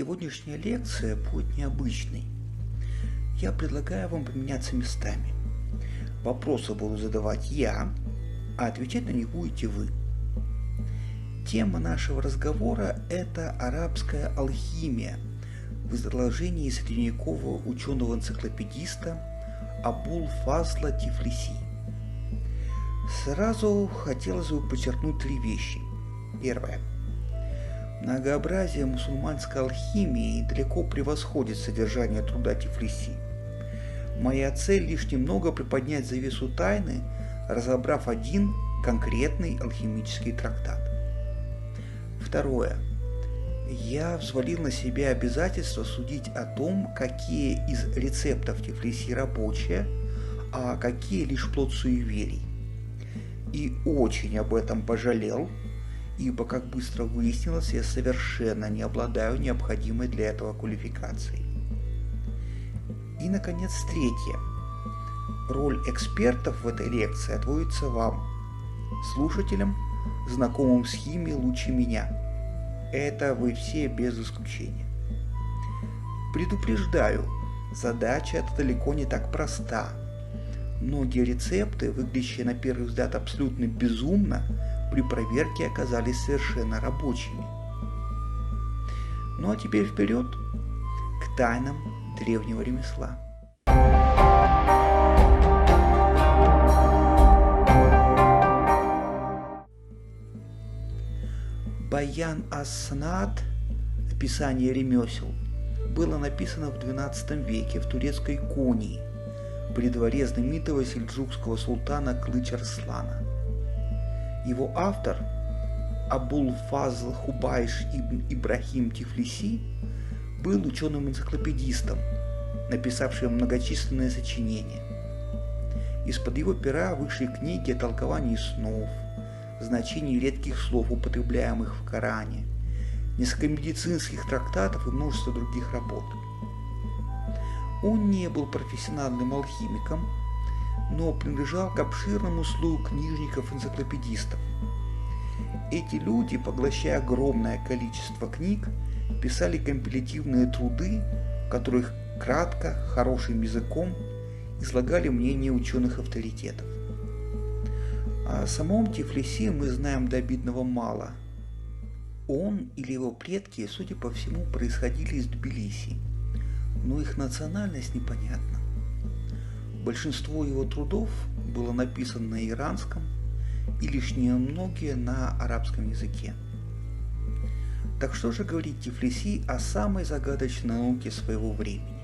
Сегодняшняя лекция будет необычной. Я предлагаю вам поменяться местами. Вопросы буду задавать я, а отвечать на них будете вы. Тема нашего разговора – это арабская алхимия в изложении средневекового ученого-энциклопедиста Абул-Фазла Тифлиси. Сразу хотелось бы подчеркнуть три вещи. Первое. Многообразие мусульманской алхимии далеко превосходит содержание труда Тифлиси. Моя цель лишь немного приподнять завесу тайны, разобрав один конкретный алхимический трактат. Второе. Я взвалил на себя обязательство судить о том, какие из рецептов Тифлиси рабочие, а какие лишь плод суеверий. И очень об этом пожалел, ибо, как быстро выяснилось, я совершенно не обладаю необходимой для этого квалификацией. И, наконец, третье. Роль экспертов в этой лекции отводится вам, слушателям, знакомым с химией лучше меня. Это вы все без исключения. Предупреждаю, задача эта далеко не так проста. Многие рецепты, выглядящие на первый взгляд абсолютно безумно, при проверке оказались совершенно рабочими. Ну а теперь вперед к тайнам древнего ремесла. Баян ас-Санаат, описание ремесел, было написано в XII веке в турецкой Конии при дворе знаменитого сельджукского султана Кылыч-Арслана. Его автор Абул-Фазл Хубайш ибн Ибрахим Тифлиси был ученым-энциклопедистом, написавшим многочисленные сочинения. Из-под его пера вышли книги о толковании снов, значении редких слов, употребляемых в Коране, несколько медицинских трактатов и множество других работ. Он не был профессиональным алхимиком, но принадлежал к обширному слою книжников-энциклопедистов. Эти люди, поглощая огромное количество книг, писали компилятивные труды, в которых кратко, хорошим языком излагали мнения ученых авторитетов. О самом Тифлиси мы знаем до обидного мало. Он или его предки, судя по всему, происходили из Тбилиси, но их национальность непонятна. Большинство его трудов было написано на иранском и лишь немногие на арабском языке. Так что же говорит Тифлиси о самой загадочной науке своего времени?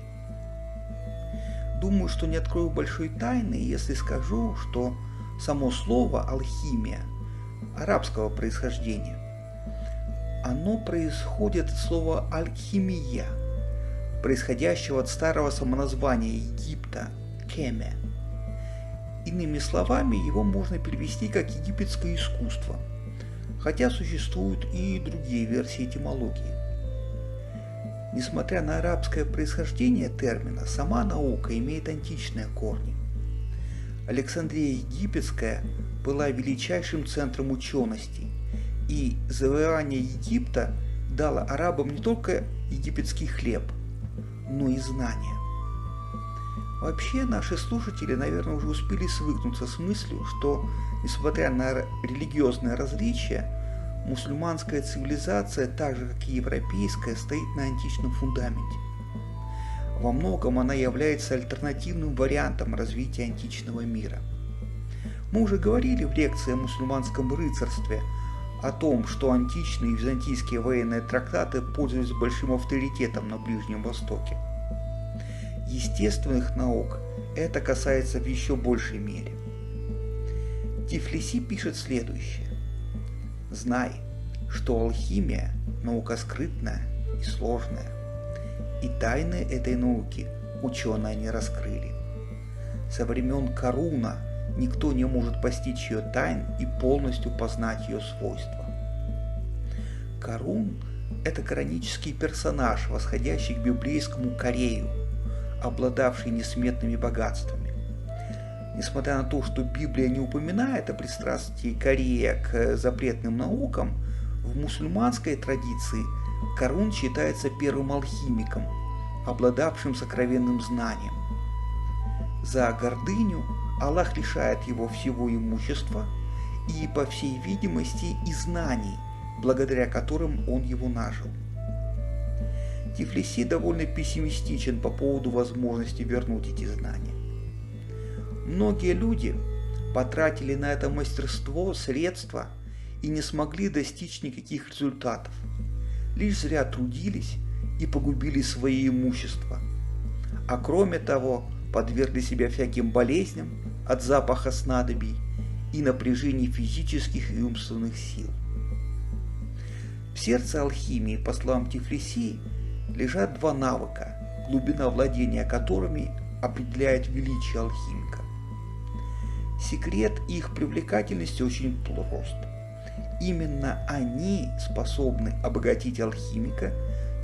Думаю, что не открою большой тайны, если скажу, что само слово «алхимия» арабского происхождения, оно происходит от слова «аль-химия», происходящего от старого самоназвания Египта «кеме». Иными словами, его можно перевести как «египетское искусство», хотя существуют и другие версии этимологии. Несмотря на арабское происхождение термина, сама наука имеет античные корни. Александрия Египетская была величайшим центром учености, и завоевание Египта дало арабам не только египетский хлеб, но и знания. Вообще, наши слушатели, наверное, уже успели свыкнуться с мыслью, что, несмотря на религиозные различия, мусульманская цивилизация, так же как и европейская, стоит на античном фундаменте. Во многом она является альтернативным вариантом развития античного мира. Мы уже говорили в лекции о мусульманском рыцарстве, о том, что античные и византийские военные трактаты пользовались большим авторитетом на Ближнем Востоке. Естественных наук это касается в еще большей мере. Тифлиси пишет следующее. Знай, что алхимия – наука скрытная и сложная, и тайны этой науки ученые не раскрыли. Со времен Каруна никто не может постичь ее тайн и полностью познать ее свойства. Карун – это канонический персонаж, восходящий к библейскому Корею, обладавший несметными богатствами. Несмотря на то, что Библия не упоминает о пристрастии Корея к запретным наукам, в мусульманской традиции Карун считается первым алхимиком, обладавшим сокровенным знанием. За гордыню Аллах лишает его всего имущества и, по всей видимости, и знаний, благодаря которым он его нажил. Тифлиси довольно пессимистичен по поводу возможности вернуть эти знания. Многие люди потратили на это мастерство средства и не смогли достичь никаких результатов, лишь зря трудились и погубили свое имущество, а кроме того подвергли себя всяким болезням от запаха снадобий и напряжений физических и умственных сил. В сердце алхимии, по словам Тифлиси, лежат два навыка, глубина владения которыми определяет величие алхимика. Секрет их привлекательности очень прост. Именно они способны обогатить алхимика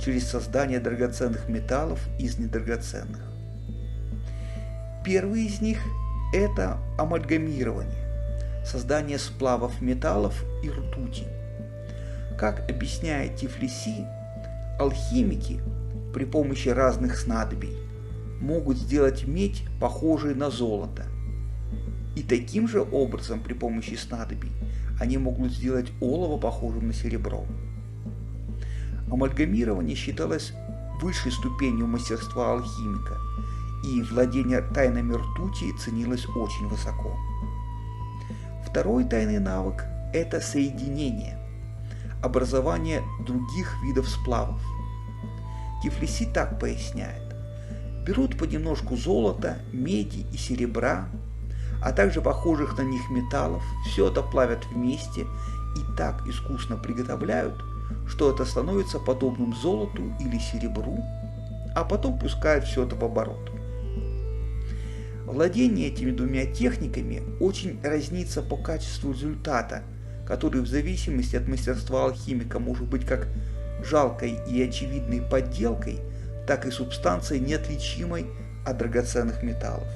через создание драгоценных металлов из недрагоценных. Первый из них – это амальгамирование, создание сплавов металлов и ртути. Как объясняет Тифлиси, алхимики при помощи разных снадобий могут сделать медь похожей на золото. И таким же образом при помощи снадобий они могут сделать олово похожим на серебро. Амальгамирование считалось высшей ступенью мастерства алхимика, и владение тайнами ртути ценилось очень высоко. Второй тайный навык – это соединение, образование других видов сплавов. Тифлиси так поясняет: берут понемножку золота, меди и серебра, а также похожих на них металлов, все это плавят вместе и так искусно приготовляют, что это становится подобным золоту или серебру, а потом пускают все это в оборот. Владение этими двумя техниками очень разнится по качеству результата, который в зависимости от мастерства алхимика может быть как жалкой и очевидной подделкой, так и субстанцией, неотличимой от драгоценных металлов.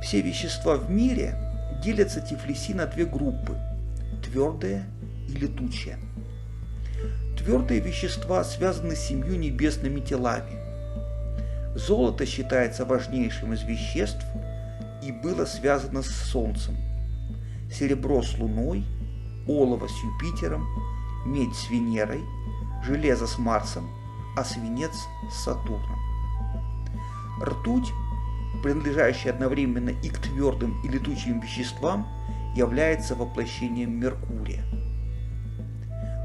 Все вещества в мире делятся Тифлиси на две группы – твердые и летучие. Твердые вещества связаны с 7 небесными телами. Золото считается важнейшим из веществ и было связано с Солнцем, серебро с Луной, олово с Юпитером, медь с Венерой, железо с Марсом, а свинец с Сатурном. Ртуть, принадлежащая одновременно и к твердым и летучим веществам, является воплощением Меркурия.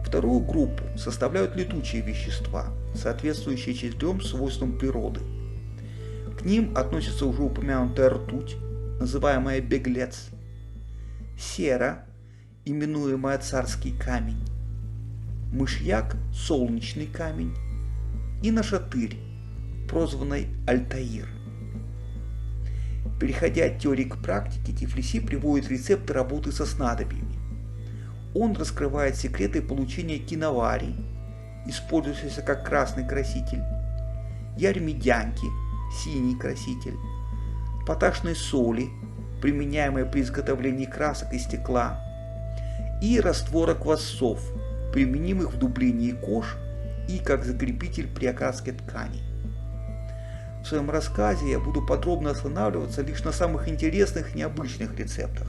Вторую группу составляют летучие вещества, соответствующие 4 свойствам природы. К ним относится уже упомянутая ртуть, называемая беглец, сера, именуемая царский камень, мышьяк – солнечный камень, и нашатырь, прозванный Альтаир. Переходя от теории к практике, Тифлиси приводит рецепты работы со снадобьями. Он раскрывает секреты получения киноварий, использующийся как красный краситель, ярмедянки, синий краситель, поташной соли, применяемой при изготовлении красок и стекла, и раствора квасцов, применимых в дублении кож и как закрепитель при окраске тканей. В своем рассказе я буду подробно останавливаться лишь на самых интересных и необычных рецептах,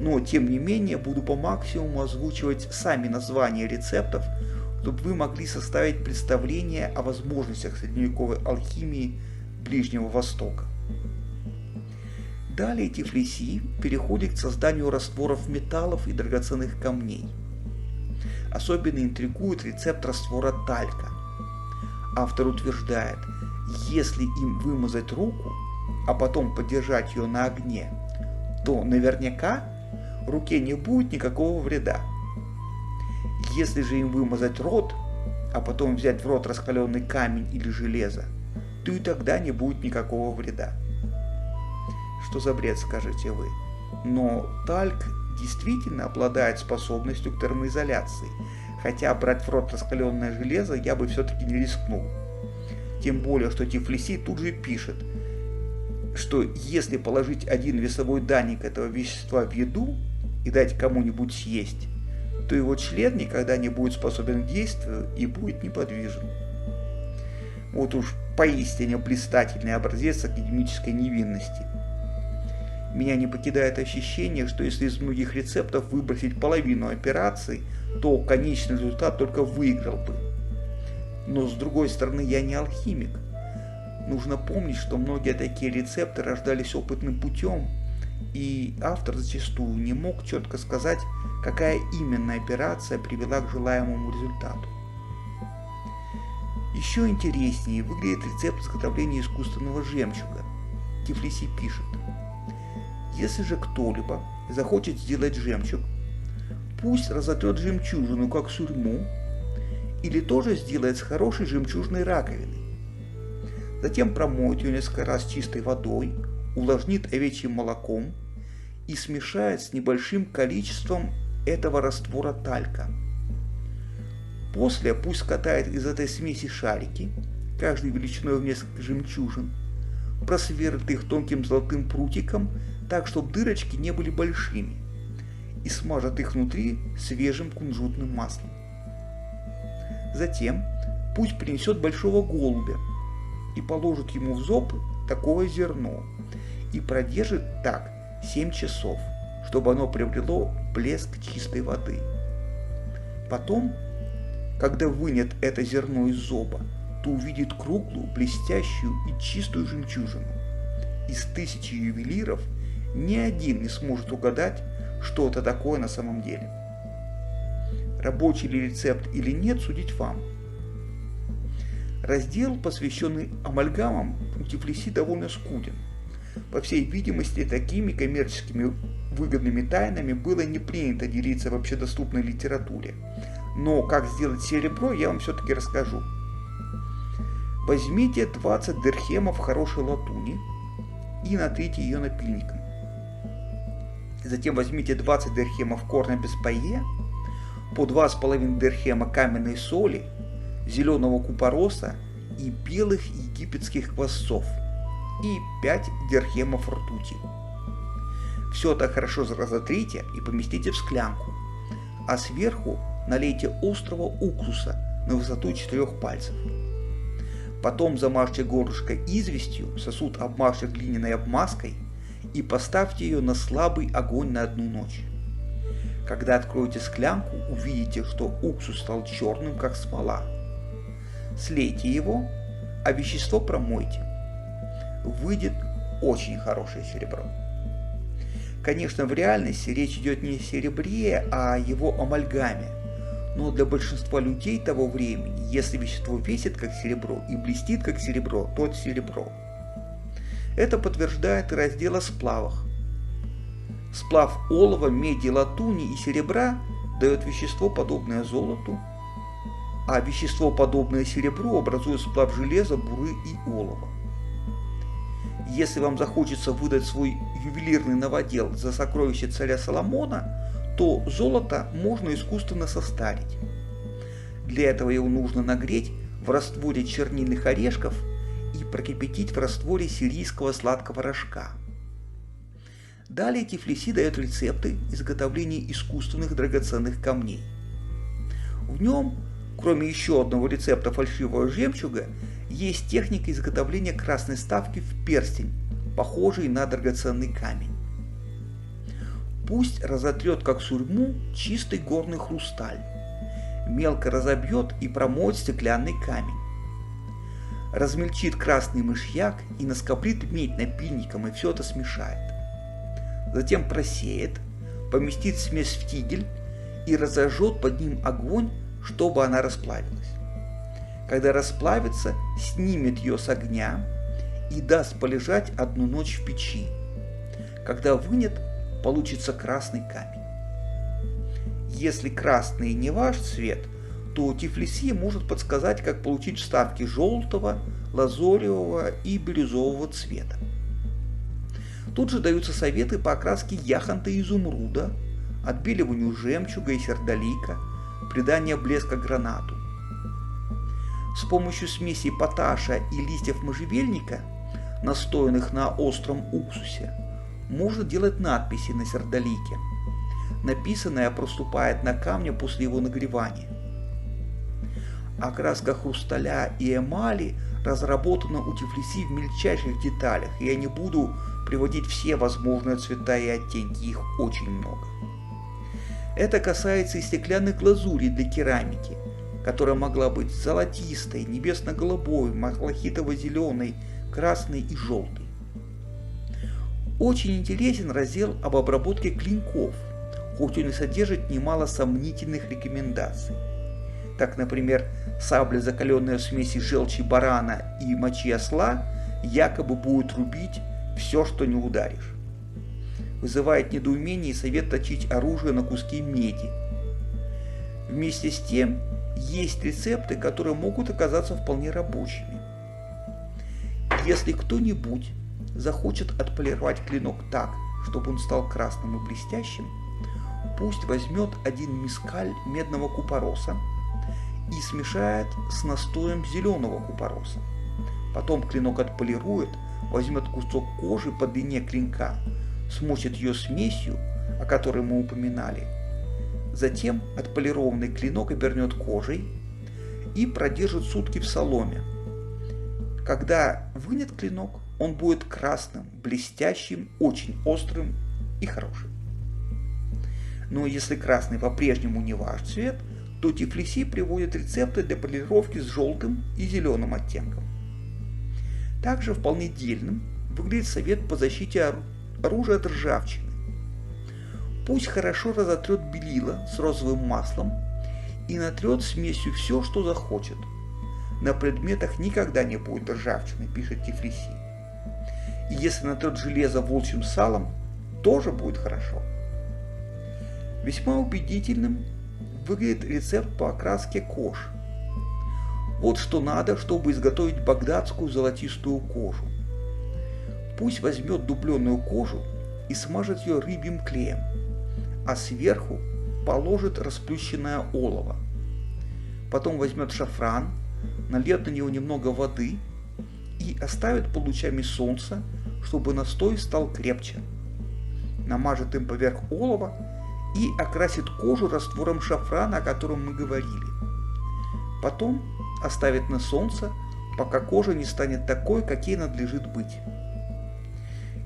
но тем не менее буду по максимуму озвучивать сами названия рецептов, чтобы вы могли составить представление о возможностях средневековой алхимии Ближнего Востока. Далее Тифлиси переходит к созданию растворов металлов и драгоценных камней. Особенно интригует рецепт раствора талька. Автор утверждает, если им вымазать руку, а потом подержать ее на огне, то наверняка руке не будет никакого вреда. Если же им вымазать рот, а потом взять в рот раскаленный камень или железо, то и тогда не будет никакого вреда. Что за бред, скажете вы? Но тальк действительно обладает способностью к термоизоляции, хотя брать в рот раскаленное железо я бы все-таки не рискнул. Тем более, что Тифлиси тут же пишет, что если положить один весовой данник этого вещества в еду и дать кому-нибудь съесть, то его член никогда не будет способен к действию и будет неподвижен. Вот уж поистине блистательный образец академической невинности. Меня не покидает ощущение, что если из многих рецептов выбросить половину операций, то конечный результат только выиграл бы. Но с другой стороны, я не алхимик. Нужно помнить, что многие такие рецепты рождались опытным путем, и автор зачастую не мог четко сказать, какая именно операция привела к желаемому результату. Еще интереснее выглядит рецепт изготовления искусственного жемчуга. Тифлиси пишет: если же кто-либо захочет сделать жемчуг, пусть разотрет жемчужину как сурьму, или тоже сделает с хорошей жемчужной раковиной. Затем промоет ее несколько раз чистой водой, увлажнит овечьим молоком и смешает с небольшим количеством этого раствора талька. После пусть катает из этой смеси шарики, каждый величиной в несколько жемчужин, просверлит их тонким золотым прутиком, так, чтобы дырочки не были большими, и смажет их внутри свежим кунжутным маслом. Затем пусть принесет большого голубя и положит ему в зоб такое зерно и продержит так 7 часов, чтобы оно приобрело блеск чистой воды. Потом, когда вынет это зерно из зоба, то увидит круглую, блестящую и чистую жемчужину. Из 1000 ювелиров ни один не сможет угадать, что это такое на самом деле. Рабочий ли рецепт или нет, судить вам. Раздел, посвященный амальгамам, у Тифлиси довольно скуден. По всей видимости, такими коммерческими выгодными тайнами было не принято делиться в общедоступной литературе. Но как сделать серебро, я вам все-таки расскажу. Возьмите 20 дирхемов хорошей латуни и натрите ее напильником. Затем возьмите 20 дирхемов корня без пае, по 2,5 дирхема каменной соли, зеленого купороса и белых египетских квасцов и 5 дирхемов ртути. Все это хорошо разотрите и поместите в склянку, а сверху налейте острого уксуса на высоту 4 пальцев. Потом замажьте горлышко известью, сосуд обмажьте глиняной обмазкой и поставьте ее на слабый огонь на 1 ночь. Когда откроете склянку, увидите, что уксус стал черным, как смола. Слейте его, а вещество промойте. Выйдет очень хорошее серебро. Конечно, в реальности речь идет не о серебре, а о его амальгаме. Но для большинства людей того времени, если вещество весит как серебро и блестит как серебро, то это серебро. Это подтверждает и раздел о сплавах. Сплав олова, меди, латуни и серебра дает вещество, подобное золоту, а вещество, подобное серебру, образует сплав железа, буры и олова. Если вам захочется выдать свой ювелирный новодел за сокровище царя Соломона, то золото можно искусственно состарить. Для этого его нужно нагреть в растворе чернильных орешков и прокипятить в растворе сирийского сладкого рожка. Далее Тифлиси дает рецепты изготовления искусственных драгоценных камней. В нем, кроме еще одного рецепта фальшивого жемчуга, есть техника изготовления красной ставки в перстень, похожий на драгоценный камень. Пусть разотрет как сурьму чистый горный хрусталь, мелко разобьет и промоет стеклянный камень. Размельчит красный мышьяк и наскоблит медь напильником и все это смешает. Затем просеет, поместит смесь в тигель и разожжет под ним огонь, чтобы она расплавилась. Когда расплавится, снимет ее с огня и даст полежать 1 ночь в печи. Когда вынет, получится красный камень. Если красный не ваш цвет, то Тифлиси может подсказать, как получить вставки желтого, лазоревого и бирюзового цвета. Тут же даются советы по окраске яхонта и изумруда, отбеливанию жемчуга и сердолика, придания блеска гранату. С помощью смеси поташа и листьев можжевельника, настоянных на остром уксусе, можно делать надписи на сердолике. написанное проступает на камне после его нагревания. Окраска хрусталя и эмали разработана у Тифлиси в мельчайших деталях, и я не буду приводить все возможные цвета и оттенки, их очень много. Это касается и стеклянной глазури для керамики, которая могла быть золотистой, небесно-голубой, малахитово-зеленой, красной и желтой. Очень интересен раздел об обработке клинков, хоть он и содержит немало сомнительных рекомендаций. Так, например, сабля, закаленная в смеси желчи барана и мочи осла, якобы будет рубить все, что не ударишь. Вызывает недоумение и совет точить оружие на куски меди. Вместе с тем, есть рецепты, которые могут оказаться вполне рабочими. Если кто-нибудь захочет отполировать клинок так, чтобы он стал красным и блестящим, пусть возьмет один мискаль медного купороса и смешает с настоем зеленого купороса. Потом клинок отполирует, возьмет кусок кожи по длине клинка, смочит ее смесью, о которой мы упоминали. Затем отполированный клинок обернет кожей и продержит сутки в соломе. Когда вынет клинок, он будет красным, блестящим, очень острым и хорошим. Но если красный по-прежнему не ваш цвет, то Тифлиси приводит рецепты для полировки с желтым и зеленым оттенком. Также вполне дельным выглядит совет по защите оружия от ржавчины. Пусть хорошо разотрет белила с розовым маслом и натрет смесью все, что захочет. На предметах никогда не будет ржавчины, пишет Тифлиси. И если натрет железо волчьим салом, тоже будет хорошо. Весьма убедительным выглядит рецепт по окраске кож. Вот что надо, чтобы изготовить багдадскую золотистую кожу. Пусть возьмет дубленую кожу и смажет ее рыбьим клеем, а сверху положит расплющенное олово. Потом возьмет шафран, нальет на него немного воды и оставит под лучами солнца, чтобы настой стал крепче. Намажет им поверх олова и окрасит кожу раствором шафрана, о котором мы говорили. Потом оставит на солнце, пока кожа не станет такой, как ей надлежит быть.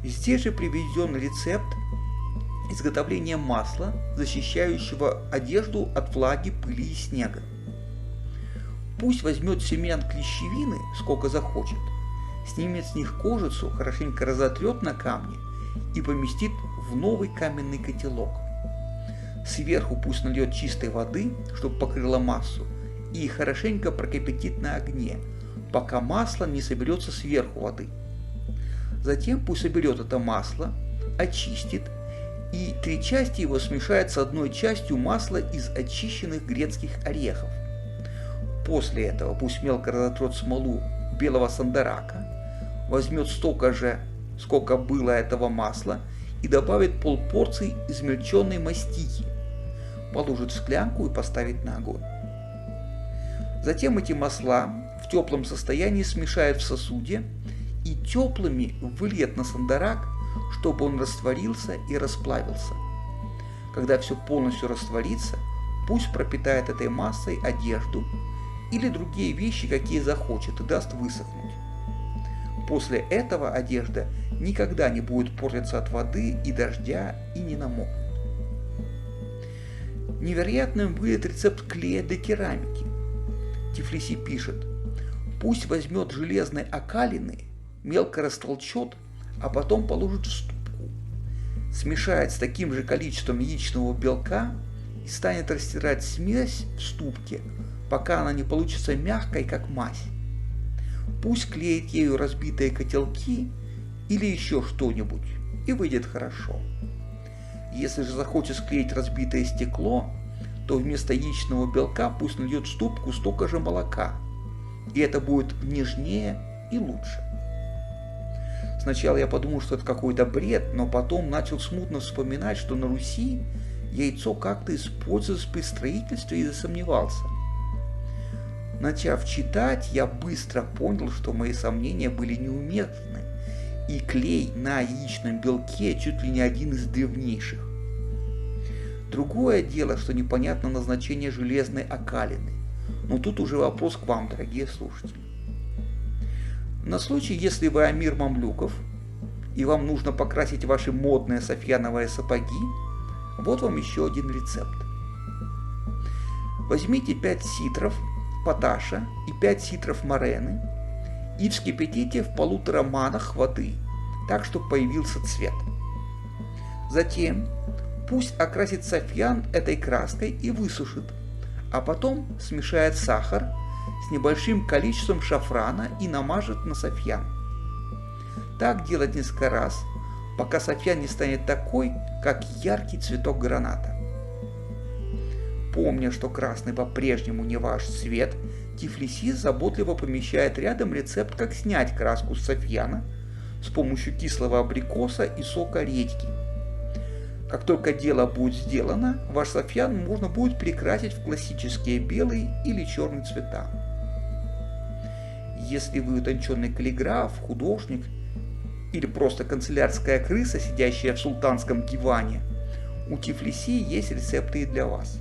Здесь же приведен рецепт изготовления масла, защищающего одежду от влаги, пыли и снега. Пусть возьмет семян клещевины, сколько захочет, снимет с них кожицу, хорошенько разотрет на камне и поместит в новый каменный котелок. Сверху пусть нальет чистой воды, чтобы покрыло массу, и хорошенько прокипятит на огне, пока масло не соберется сверху воды. Затем пусть соберет это масло, очистит, и 3 части его смешает с 1 частью масла из очищенных грецких орехов. После этого пусть мелко разотрет смолу белого сандарака, возьмет столько же, сколько было этого масла, и добавит полпорции измельченной мастики, положит в склянку и поставит на огонь. Затем эти масла в теплом состоянии смешает в сосуде и теплыми выльет на сандарак, чтобы он растворился и расплавился. Когда все полностью растворится, пусть пропитает этой массой одежду или другие вещи, какие захочет, и даст высохнуть. После этого одежда никогда не будет портиться от воды и дождя и не намокнет. Невероятным выглядит рецепт клея для керамики. Тифлиси пишет: пусть возьмет железной окалины, мелко растолчет, а потом положит в ступку, смешает с таким же количеством яичного белка и станет растирать смесь в ступке, пока она не получится мягкой, как мазь. Пусть клеит ею разбитые котелки или еще что-нибудь, и выйдет хорошо. Если же захочет склеить разбитое стекло, то вместо яичного белка пусть нальет в ступку столько же молока, и это будет нежнее и лучше. Сначала я подумал, что это какой-то бред, но потом начал смутно вспоминать, что на Руси яйцо как-то используется при строительстве, и засомневался. Начав читать, я быстро понял, что мои сомнения были неуместны, и клей на яичном белке чуть ли не один из древнейших. Другое дело, что непонятно назначение железной окалины. Но тут уже вопрос к вам, дорогие слушатели. На случай, если вы амир мамлюков, и вам нужно покрасить ваши модные софьяновые сапоги, вот вам еще один рецепт. Возьмите 5 ситров поташа и 5 ситров морены и вскипятите в 1,5 манах воды, так, чтобы появился цвет. Затем пусть окрасит софьян этой краской и высушит, а потом смешает сахар с небольшим количеством шафрана и намажет на софьян. Так делать несколько раз, пока софьян не станет такой, как яркий цветок граната. Помня, что красный по-прежнему не ваш цвет, Тифлиси заботливо помещает рядом рецепт, как снять краску с софьяна с помощью кислого абрикоса и сока редьки. Как только дело будет сделано, ваш софьян можно будет перекрасить в классические белый или черный цвета. Если вы утонченный каллиграф, художник или просто канцелярская крыса, сидящая в султанском диване, у Тифлиси есть рецепты и для вас.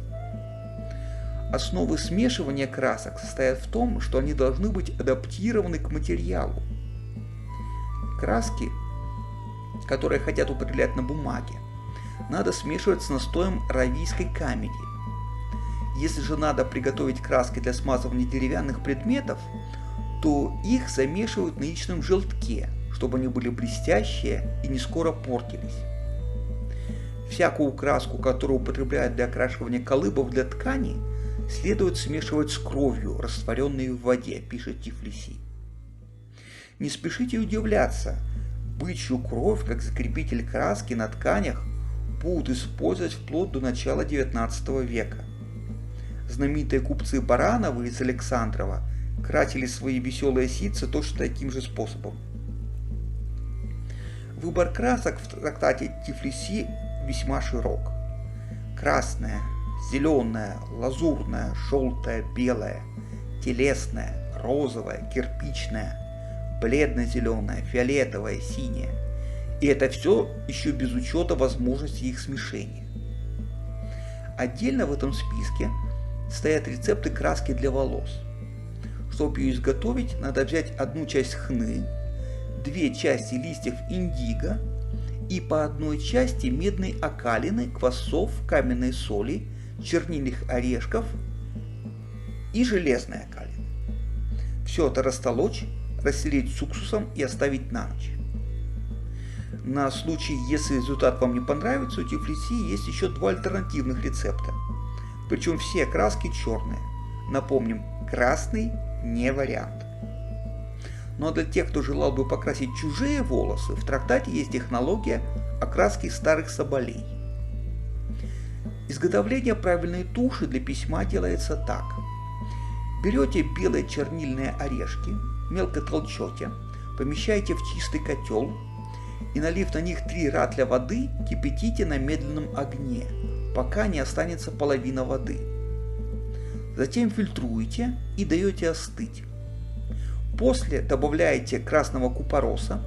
Основы смешивания красок состоят в том, что они должны быть адаптированы к материалу. Краски, которые хотят употреблять на бумаге, надо смешивать с настоем аравийской камеди. Если же надо приготовить краски для смазывания деревянных предметов, то их замешивают на яичном желтке, чтобы они были блестящие и не скоро портились. Всякую краску, которую употребляют для окрашивания колыбов для ткани, следует смешивать с кровью, растворенной в воде, пишет Тифлиси. Не спешите удивляться, бычью кровь как закрепитель краски на тканях будут использовать вплоть до начала XIX века. Знаменитые купцы Барановы из Александрова красили свои веселые ситцы точно таким же способом. Выбор красок в трактате Тифлиси весьма широк. Красная, зеленая, лазурная, желтая, белая, телесная, розовая, кирпичная, бледно-зеленая, фиолетовая, синяя. И это все еще без учета возможности их смешения. Отдельно в этом списке стоят рецепты краски для волос. Чтобы ее изготовить, надо взять 1 часть хны, 2 части листьев индиго и по 1 части медной окалины, квасцов, каменной соли, чернильных орешков и железной окалины. Все это растолочь, растереть с уксусом и оставить на ночь. На случай, если результат вам не понравится, у Тифлиси есть еще 2 альтернативных рецепта. Причем все краски черные. Напомним, красный не вариант. Но для тех, кто желал бы покрасить чужие волосы, в трактате есть технология окраски старых соболей. Изготовление правильной туши для письма делается так. Берете белые чернильные орешки, мелко толчете, помещаете в чистый котел и, налив на них 3 ратля воды, кипятите на медленном огне, пока не останется половина воды. Затем фильтруете и даете остыть. После добавляете красного купороса,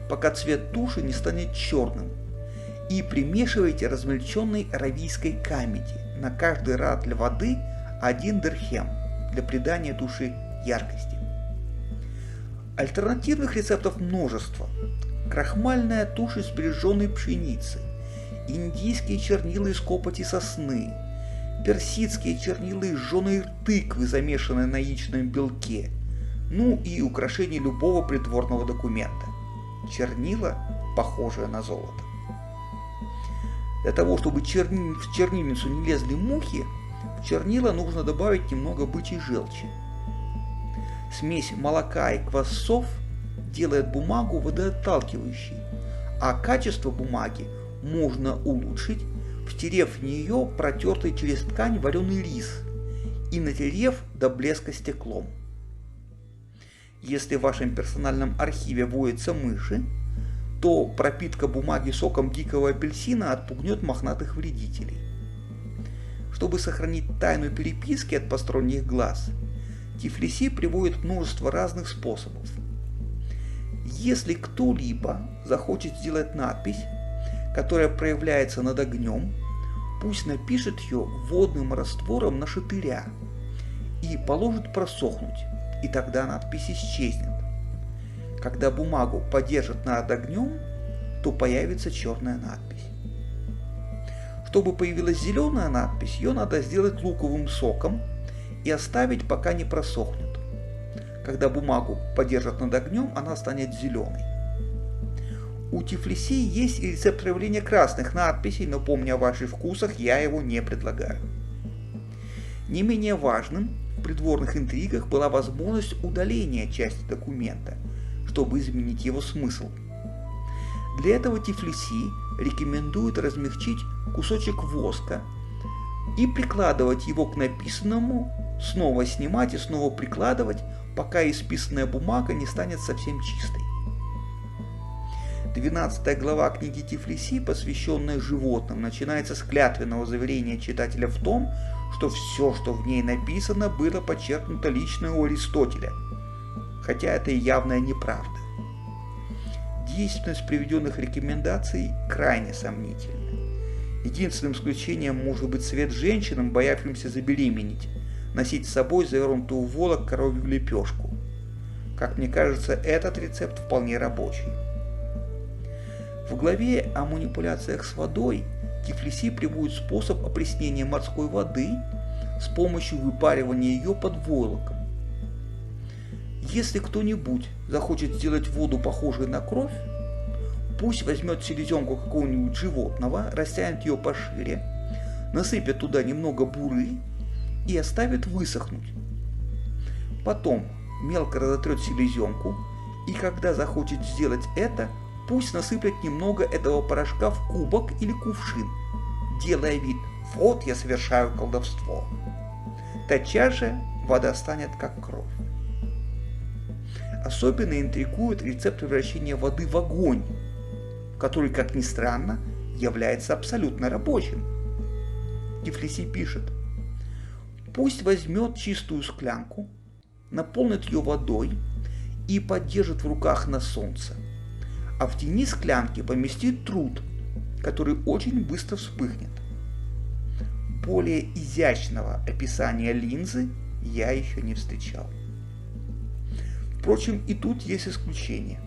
пока цвет туши не станет черным, и примешиваете размельченной аравийской камеди, на каждый ратль воды 1 дирхем для придания туши яркости. Альтернативных рецептов множество. Крахмальная тушь из прижженной пшеницы, индийские чернила из копоти сосны, персидские чернила из жженой тыквы, замешанные на яичном белке, ну и украшение любого придворного документа. Чернила, похожие на золото. Для того, чтобы в чернильницу не лезли мухи, в чернила нужно добавить немного бычьей желчи. Смесь молока и квасцов делает бумагу водоотталкивающей, а качество бумаги можно улучшить, втерев в нее протертый через ткань вареный рис и натерев до блеска стеклом. Если в вашем персональном архиве водятся мыши, то пропитка бумаги соком дикого апельсина отпугнет мохнатых вредителей. Чтобы сохранить тайну переписки от посторонних глаз, Тифлиси приводит множество разных способов. Если кто-либо захочет сделать надпись, которая проявляется над огнем, пусть напишет ее водным раствором на шатыря и положит просохнуть, и тогда надпись исчезнет. Когда бумагу подержат над огнем, то появится черная надпись. Чтобы появилась зеленая надпись, ее надо сделать луковым соком и оставить, пока не просохнет. Когда бумагу подержат над огнем, она станет зеленой. У Тифлиси есть и рецепт проявления красных надписей, но помня о ваших вкусах, я его не предлагаю. Не менее важным в придворных интригах была возможность удаления части документа, чтобы изменить его смысл. Для этого Тифлиси рекомендует размягчить кусочек воска и прикладывать его к написанному, снова снимать и снова прикладывать, пока исписанная бумага не станет совсем чистой. 12 глава книги Тифлиси, посвященная животным, начинается с клятвенного заверения читателя в том, что все, что в ней написано, было подчеркнуто лично у Аристотеля, хотя это и явная неправда. Действенность приведенных рекомендаций крайне сомнительна. Единственным исключением может быть совет женщинам, боявшимся забеременеть, носить с собой завернутую в волок коровью лепешку. Как мне кажется, этот рецепт вполне рабочий. В главе о манипуляциях с водой Тифлиси приводит способ опреснения морской воды с помощью выпаривания ее под войлоком. Если кто-нибудь захочет сделать воду похожей на кровь, пусть возьмет селезенку какого-нибудь животного, растянет ее пошире, насыпет туда немного буры и оставит высохнуть. Потом мелко разотрет селезенку, и когда захочет сделать это, пусть насыплет немного этого порошка в кубок или кувшин, делая вид: вот я совершаю колдовство. Тотчас же вода станет как кровь. Особенно интригует рецепт превращения воды в огонь, который, как ни странно, является абсолютно рабочим. Тифлиси пишет: пусть возьмет чистую склянку, наполнит ее водой и подержит в руках на солнце, а в тени склянки поместит труд, который очень быстро вспыхнет. Более изящного описания линзы я еще не встречал. Впрочем, и тут есть исключение.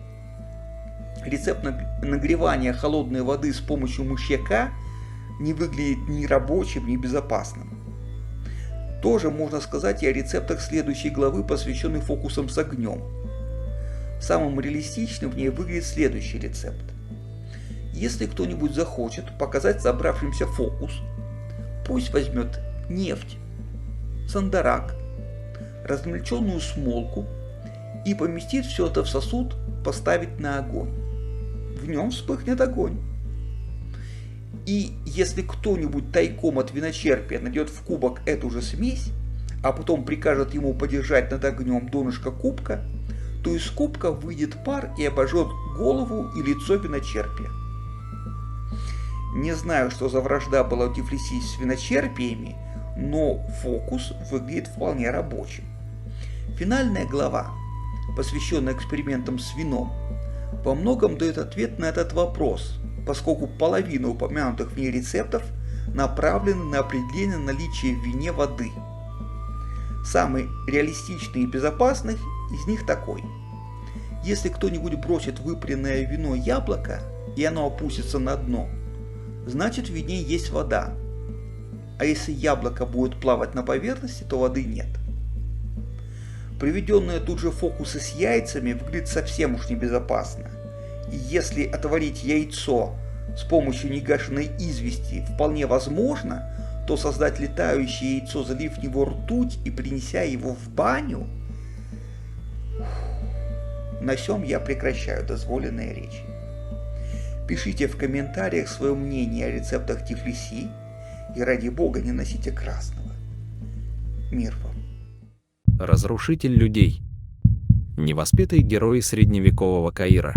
Рецепт нагревания холодной воды с помощью мышьяка не выглядит ни рабочим, ни безопасным. Тоже можно сказать и о рецептах следующей главы, посвященной фокусам с огнем. Самым реалистичным в ней выглядит следующий рецепт. Если кто-нибудь захочет показать собравшимся фокус, пусть возьмет нефть, сандарак, размельченную смолку и поместит все это в сосуд, поставить на огонь. В нем вспыхнет огонь. И если кто-нибудь тайком от виночерпия найдет в кубок эту же смесь, а потом прикажет ему подержать над огнем донышко кубка, то из кубка выйдет пар и обожжет голову и лицо виночерпия. Не знаю, что за вражда была у Тифлиси с виночерпиями, но фокус выглядит вполне рабочим. Финальная глава, посвященная экспериментам с вином, во многом дает ответ на этот вопрос, поскольку половина упомянутых в ней рецептов направлены на определение наличия в вине воды. Самый реалистичный и безопасный из них такой. Если кто-нибудь бросит выпаренное вино яблоко, и оно опустится на дно, значит в вине есть вода. А если яблоко будет плавать на поверхности, то воды нет. Приведенные тут же фокусы с яйцами выглядят совсем уж небезопасно. И если отварить яйцо с помощью негашенной извести вполне возможно, то создать летающее яйцо, залив в него ртуть и принеся его в баню... На сём я прекращаю дозволенные речи. Пишите в комментариях свое мнение о рецептах Тифлиси и ради бога не носите красного. Мир вам. Разрушитель людей. Невоспетые герои средневекового Каира.